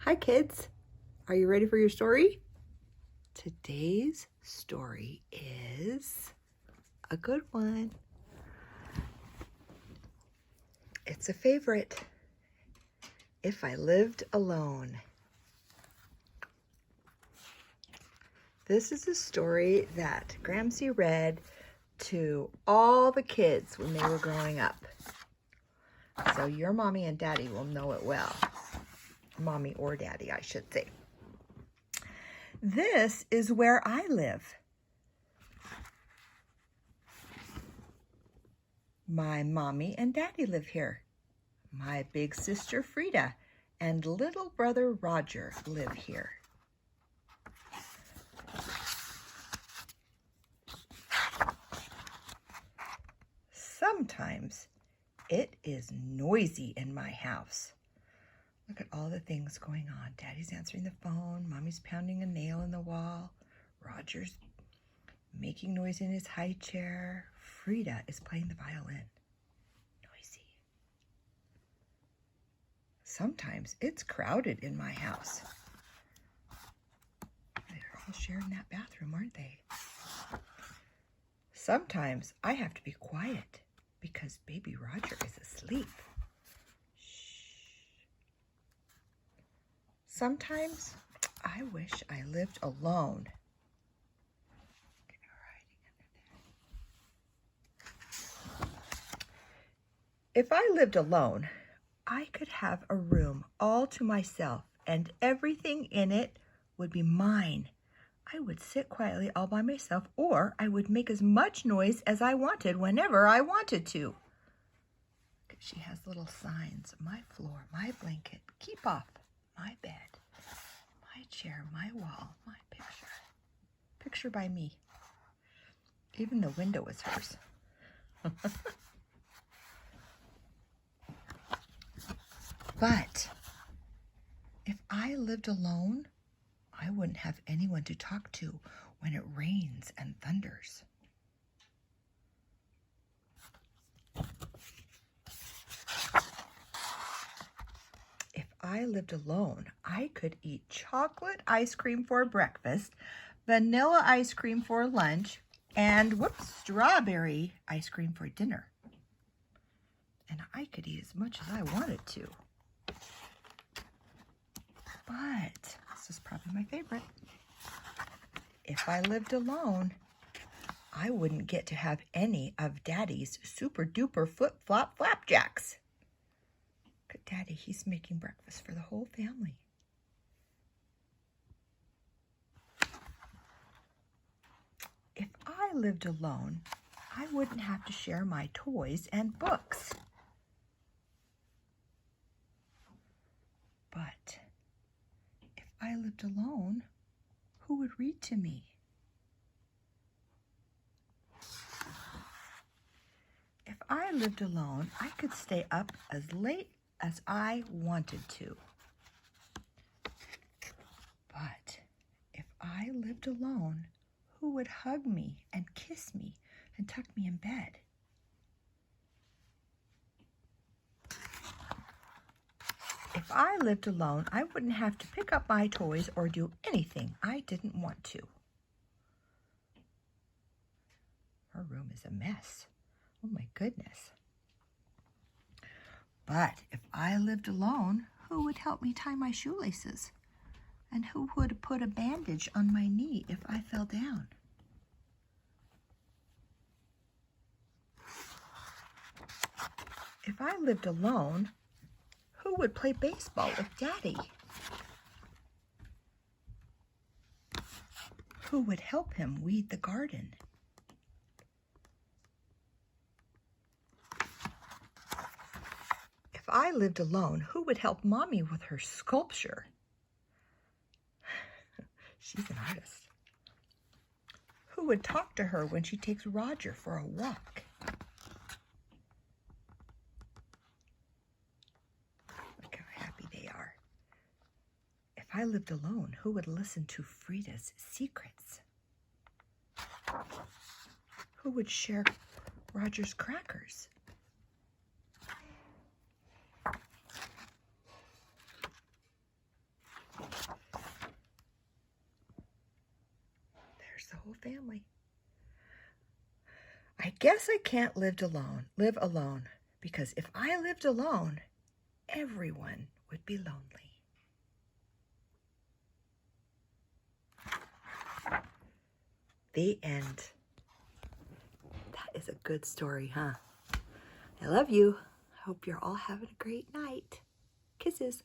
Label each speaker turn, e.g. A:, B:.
A: Hi kids, are you ready for your story? Today's story is a good one. It's a favorite. If I Lived Alone. This is a story that Gramsy read to all the kids when they were growing up. So your mommy and daddy will know it well. Mommy or daddy, I should say. This is where I live. My mommy and daddy live here. My big sister Frida and little brother Roger live here. Sometimes it is noisy in my house. Look at all the things going on. Daddy's answering the phone. Mommy's pounding a nail in the wall. Roger's making noise in his high chair. Frida is playing the violin. Noisy. Sometimes it's crowded in my house. They're all sharing that bathroom, aren't they? Sometimes I have to be quiet because baby Roger is asleep. Sometimes I wish I lived alone. If I lived alone, I could have a room all to myself and everything in it would be mine. I would sit quietly all by myself, or I would make as much noise as I wanted whenever I wanted to. She has little signs. My floor, my blanket, keep off, my bed, my chair, my wall, my picture. Picture by me. Even the window is hers. But if I lived alone, I wouldn't have anyone to talk to when it rains and thunders. If I lived alone, I could eat chocolate ice cream for breakfast, vanilla ice cream for lunch, and strawberry ice cream for dinner. And I could eat as much as I wanted to. But this is probably my favorite. If I lived alone, I wouldn't get to have any of Daddy's super duper flip-flop flapjacks. Look at Daddy, he's making breakfast for the whole family. If I lived alone, I wouldn't have to share my toys and books. But if I lived alone, who would read to me? If I lived alone, I could stay up as late as I wanted to. But if I lived alone, who would hug me and kiss me and tuck me in bed? If I lived alone, I wouldn't have to pick up my toys or do anything I didn't want to. Our room is a mess. Oh my goodness. But if I lived alone, who would help me tie my shoelaces? And who would put a bandage on my knee if I fell down? If I lived alone, who would play baseball with Daddy? Who would help him weed the garden? If I lived alone, who would help Mommy with her sculpture? She's an artist. Who would talk to her when she takes Roger for a walk? Look how happy they are. If I lived alone, who would listen to Frida's secrets? Who would share Roger's crackers? There's the whole family. I guess I can't live alone, because if I lived alone, everyone would be lonely. The end. That is a good story, huh? I love you. Hope you're all having a great night. Kisses.